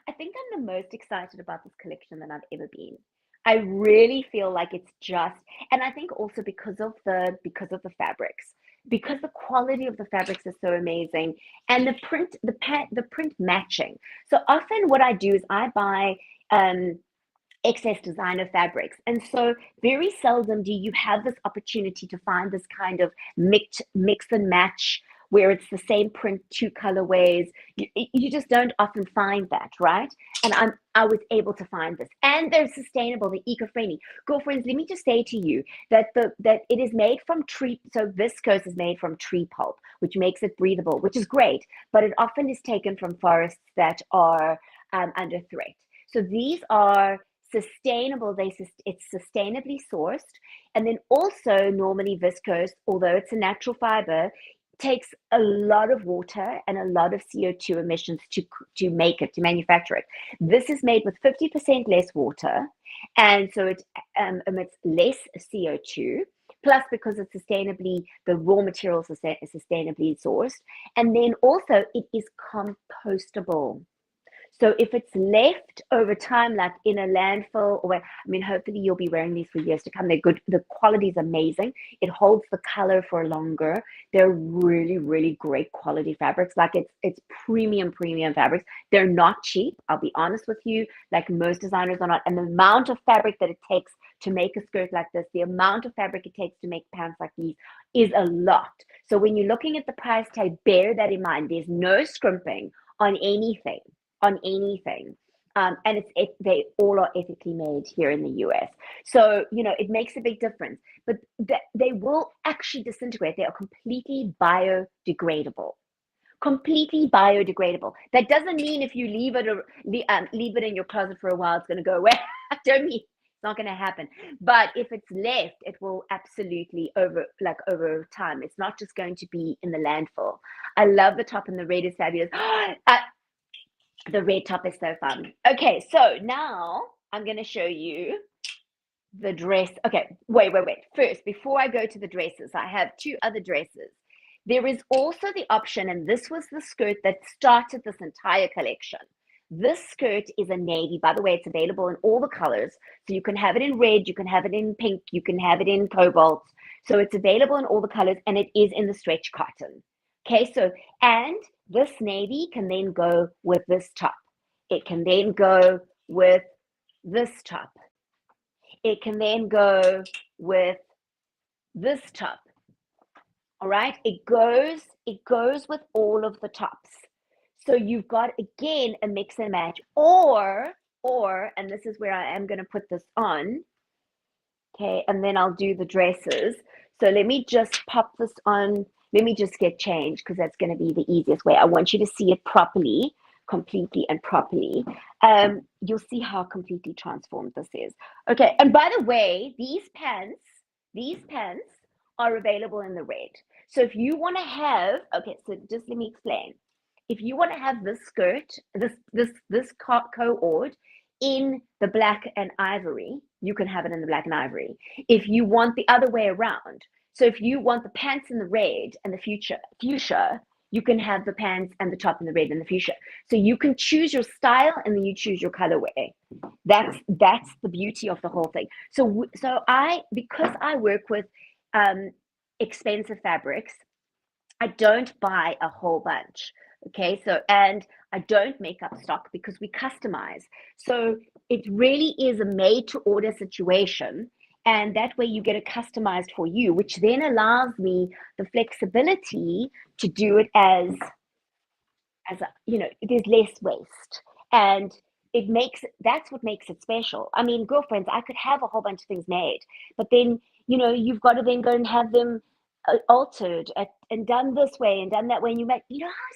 I think I'm the most excited about this collection than I've ever been. I really feel like it's just, and I think also because of the fabrics, because the quality of the fabrics is so amazing, and the print matching. So often, what I do is I buy um, excess designer fabrics. And so very seldom do you have this opportunity to find this kind of mix and match where it's the same print, two colorways. You just don't often find that, right? And I was able to find this. And they're sustainable, they're eco-friendly. Girlfriends, let me just say to you that that it is made from tree, so viscose is made from tree pulp, which makes it breathable, which is great, but it often is taken from forests that are under threat. So these are sustainable, it's sustainably sourced. And then also normally viscose, although it's a natural fiber, takes a lot of water and a lot of CO2 emissions to make it, to manufacture it. This is made with 50% less water, and so it emits less CO2. Plus, because it's sustainably, the raw materials are sustainably sourced, and then also it is compostable. So if it's left over time, like in a landfill, or I mean, hopefully you'll be wearing these for years to come. They're good. The quality is amazing. It holds the color for longer. They're really, really great quality fabrics. Like it's premium fabrics. They're not cheap. I'll be honest with you. Like most designers are not. And the amount of fabric that it takes to make a skirt like this, the amount of fabric it takes to make pants like these is a lot. So when you're looking at the price tag, bear that in mind. There's no scrimping on anything on anything. And they all are ethically made here in the US. So, it makes a big difference. But they will actually disintegrate. They are completely biodegradable. Completely biodegradable. That doesn't mean if you leave it in your closet for a while, it's going to go away. I don't mean it's not going to happen. But if it's left, it will absolutely over time. It's not just going to be in the landfill. I love the top, and the red is fabulous. The red top is so fun. Okay, so now I'm going to show you the dress. Okay, wait. First, before I go to the dresses, I have two other dresses. There is also the option, and this was the skirt that started this entire collection. This skirt is a navy. By the way, it's available in all the colors. So you can have it in red, you can have it in pink, you can have it in cobalt. So it's available in all the colors, and it is in the stretch cotton. Okay, so, and this navy can then go with this top. It can then go with this top. It can then go with this top. All right, it goes with all of the tops. So you've got, again, a mix and match, or, and this is where I am going to put this on. Okay, and then I'll do the dresses. So let me just pop this on. Let me just get changed, because that's going to be the easiest way. I want you to see it properly, completely and properly. You'll see how completely transformed this is. Okay, and by the way, these pants are available in the red. So if you want to have, okay, so just let me explain. If you want to have this skirt, this cord in the black and ivory, you can have it in the black and ivory. If you want the other way around, so if you want the pants in the red and the fuchsia, you can have the pants and the top in the red and the fuchsia. So you can choose your style, and then you choose your colorway. That's the beauty of the whole thing. So because I work with expensive fabrics, I don't buy a whole bunch. Okay, so, and I don't make up stock because we customize. So it really is a made to order situation. And that way you get it customized for you, which then allows me the flexibility to do it as there's less waste. And that's what makes it special. I mean, girlfriends, I could have a whole bunch of things made, but then, you've got to then go and have them altered and done this way and done that way. And how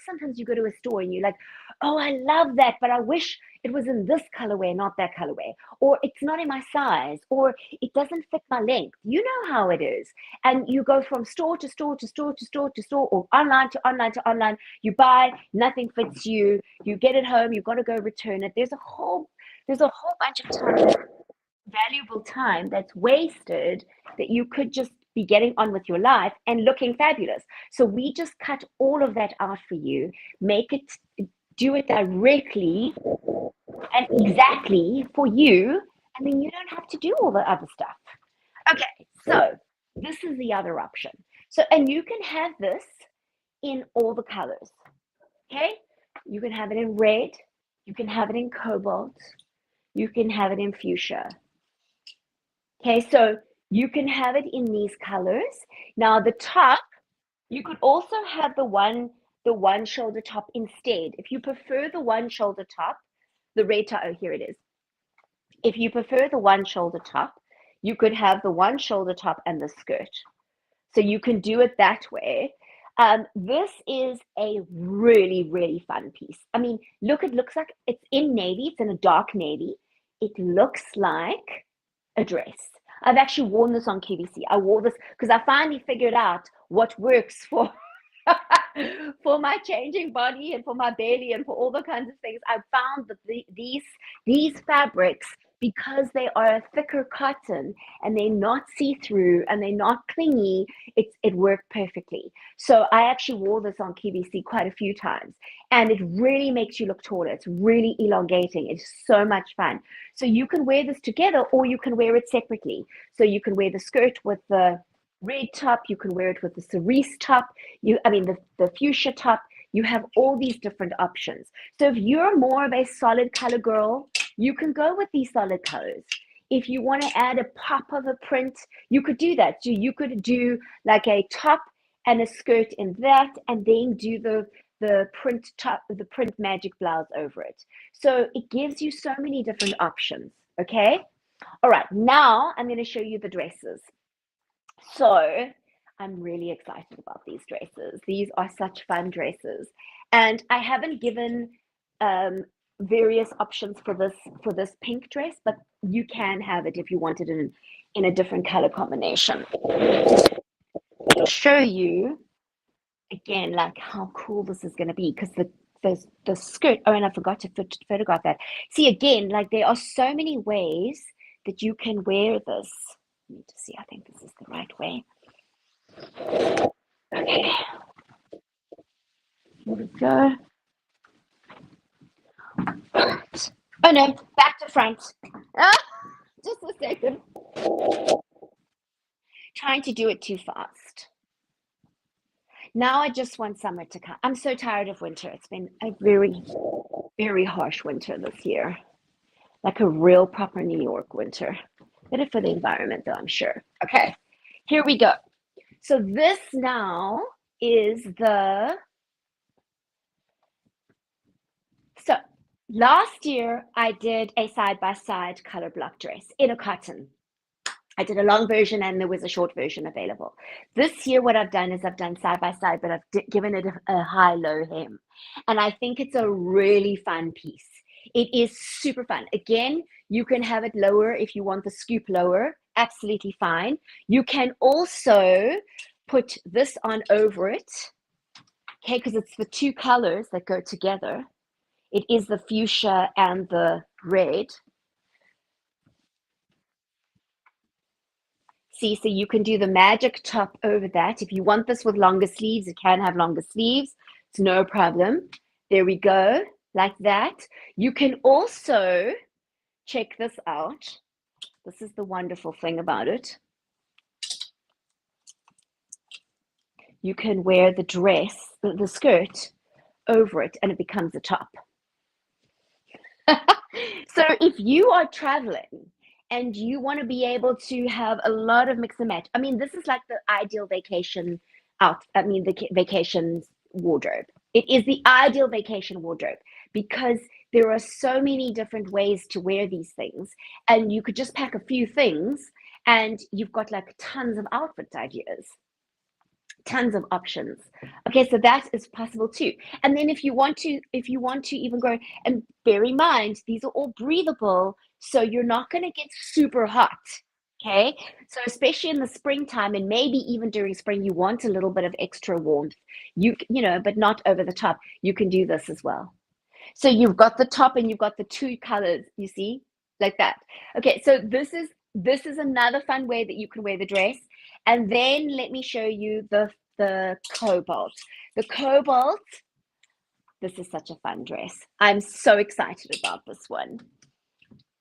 sometimes you go to a store and you're like, oh, I love that, but I wish it was in this colorway, not that colorway, or it's not in my size, or it doesn't fit my length. You know how it is. And you go from store to store to store to store to store, or online to online to online. You buy, nothing fits you. You get it home, you've got to go return it. There's a whole bunch of time, valuable time that's wasted, that you could just be getting on with your life and looking fabulous. So we just cut all of that out for you, do it directly and exactly for you, and then you don't have to do all the other stuff. Okay, so this is the other option. So, and you can have this in all the colors. Okay, you can have it in red, you can have it in cobalt, You can have it in fuchsia. Okay, so you can have it in these colors. Now the top, you could also have the one shoulder top instead. If you prefer the one shoulder top, the red top, oh, here it is. If you prefer the one shoulder top, you could have the one shoulder top and the skirt. So you can do it that way. This is a really, really fun piece. I mean, look, it looks like it's in navy. It's in a dark navy. It looks like a dress. I've actually worn this on QVC. I wore this because I finally figured out what works for for my changing body and for my belly and for all the kinds of things. I found that these fabrics, because they are a thicker cotton and they're not see-through and they're not clingy, it worked perfectly. So I actually wore this on QVC quite a few times, and it really makes you look taller. It's really elongating. It's so much fun. So you can wear this together, or you can wear it separately. So you can wear the skirt with the red top, you can wear it with the cerise top, the fuchsia top. You have all these different options. So if you're more of a solid color girl, you can go with these solid colors. If you want to add a pop of a print, you could do that. So you could do like a top and a skirt in that, and then do the print top, the print magic blouse over it. So it gives you so many different options. Okay. All right. Now I'm going to show you the dresses. So I'm really excited about these dresses. These are such fun dresses. And I haven't given various options for this pink dress, but you can have it if you want it in a different color combination. I'll show you again like how cool this is going to be, because the skirt, oh, and I forgot to photograph that. See, again, like there are so many ways that you can wear this. Let me just see, I think this is the right way. Okay, here we go. Oh no, back to front. Just a second. Trying to do it too fast. Now I just want summer to come. I'm so tired of winter. It's been a very, very harsh winter this year. Like a real proper New York winter. Better for the environment though, I'm sure. Okay, here we go. So this now is so last year I did a side-by-side color block dress in a cotton. I did a long version and there was a short version available. This year, what I've done is I've done side by side, but I've given it a high-low hem. And I think it's a really fun piece. It is super fun. Again, you can have it lower if you want the scoop lower. Absolutely fine. You can also put this on over it, okay, because it's the two colors that go together. It is the fuchsia and the red. See, so you can do the magic top over that. If you want this with longer sleeves, it can have longer sleeves. It's no problem. There we go, like that. You can also check this out. This is the wonderful thing about it. You can wear the dress, the skirt over it, and it becomes a top. So if you are traveling and you want to be able to have a lot of mix and match, I mean, this is like the ideal vacation the vacation wardrobe. It is the ideal vacation wardrobe because there are so many different ways to wear these things, and you could just pack a few things and you've got like tons of outfit ideas, tons of options. Okay, so that is possible too. And then if you want to even go, and bear in mind these are all breathable, so you're not going to get super hot. Okay, so especially in the springtime, and maybe even during spring, you want a little bit of extra warmth, you know, but not over the top. You can do this as well. So you've got the top and you've got the two colors, you see, like that. Okay, so this is another fun way that you can wear the dress. And then let me show you the cobalt. The cobalt, this is such a fun dress. I'm so excited about this one.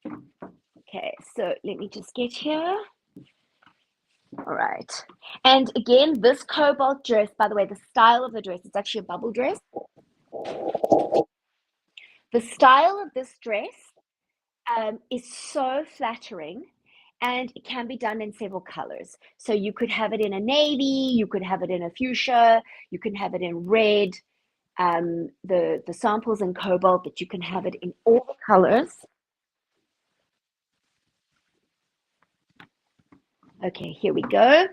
Okay, so let me just get here. All right. And again, this cobalt dress, by the way, the style of the dress, it's actually a bubble dress. The style of this dress is so flattering, and it can be done in several colors. So you could have it in a navy, you could have it in a fuchsia, you can have it in red, the samples in cobalt, but you can have it in all the colors. Okay, here we go.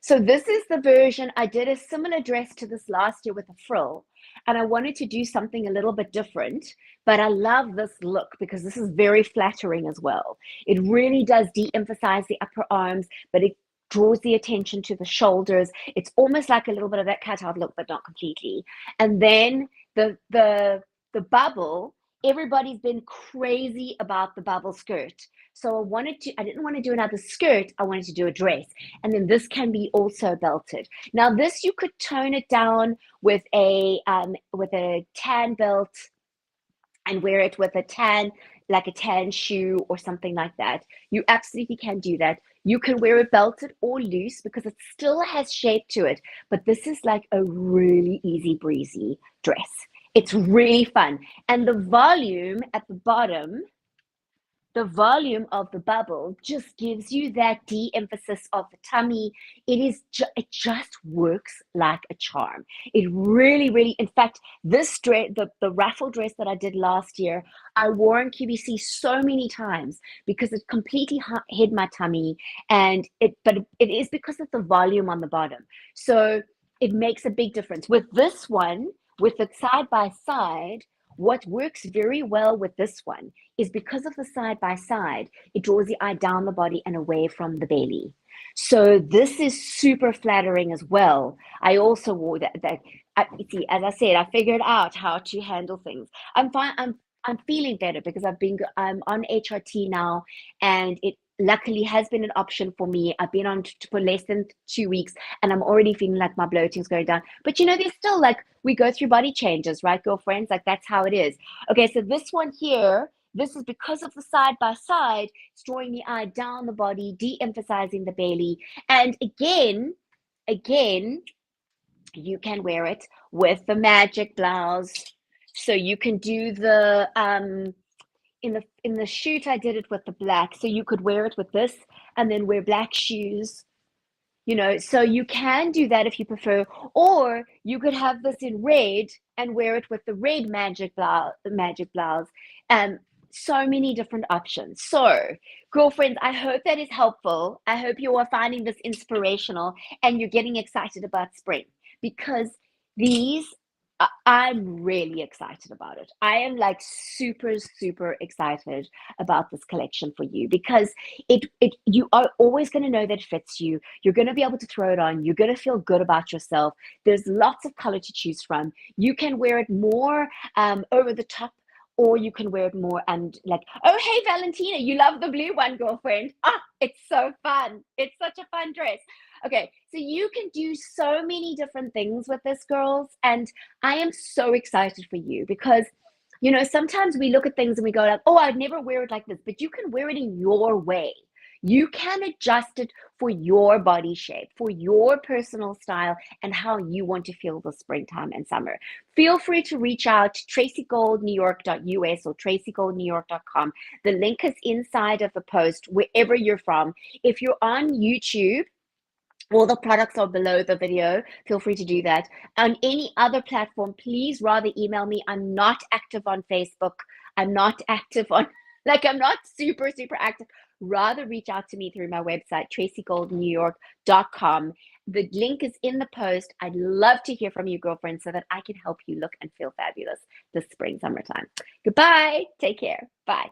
So this is the version. I did a similar dress to this last year with a frill, and I wanted to do something a little bit different, but I love this look because this is very flattering as well. It really does de-emphasize the upper arms, but it draws the attention to the shoulders. It's almost like a little bit of that cutout look, but not completely. And then the bubble, everybody's been crazy about the bubble skirt. So I didn't want to do another skirt, I wanted to do a dress. And then this can be also belted. Now this, you could tone it down with a tan belt and wear it with a tan, like a tan shoe or something like that. You absolutely can do that. You can wear it belted or loose because it still has shape to it, but this is like a really easy breezy dress. It's really fun. And the volume at the bottom, the volume of the bubble just gives you that de-emphasis of the tummy. It just works like a charm. It really, really, in fact, this dress, the raffle dress that I did last year, I wore in QVC so many times because it completely hid my tummy, but it is because of the volume on the bottom. So it makes a big difference. With this one, with the side by side, what works very well with this one is because of the side by side, it draws the eye down the body and away from the belly. So this is super flattering as well. I also wore see, as I said, I figured out how to handle things. I'm fine. I'm feeling better because I'm on HRT now, and it luckily has been an option for me. I've been on for less than 2 weeks, and I'm already feeling like my bloating's going down. But there's still, like, we go through body changes, right, girlfriends? Like, that's how it is. Okay, so this one here, this is because of the side by side, it's drawing the eye down the body, de-emphasizing the belly. And again, you can wear it with the magic blouse. So you can do the in the shoot, I did it with the black. So you could wear it with this and then wear black shoes. So you can do that if you prefer, or you could have this in red and wear it with the red magic blouse. So many different options. So, girlfriends, I hope that is helpful. I hope you are finding this inspirational and you're getting excited about spring, because these I'm really excited about it. I am like super, super excited about this collection for you, because you are always going to know that it fits you. You're going to be able to throw it on. You're going to feel good about yourself. There's lots of color to choose from. You can wear it more over the top, or you can wear it more and like, oh, hey, Valentina, you love the blue one, girlfriend. It's so fun. It's such a fun dress. Okay, so you can do so many different things with this, girls. And I am so excited for you because, sometimes we look at things and we go like, oh, I'd never wear it like this, but you can wear it in your way. You can adjust it for your body shape, for your personal style, and how you want to feel the springtime and summer. Feel free to reach out to tracygoldnewyork.us or tracygoldnewyork.com. The link is inside of the post, wherever you're from. If you're on YouTube, all the products are below the video. Feel free to do that. On any other platform, please rather email me. I'm not active on Facebook. I'm not active on, I'm not super, super active. Rather reach out to me through my website, tracygoldnewyork.com. The link is in the post. I'd love to hear from you, girlfriends, so that I can help you look and feel fabulous this spring, summertime. Goodbye. Take care. Bye.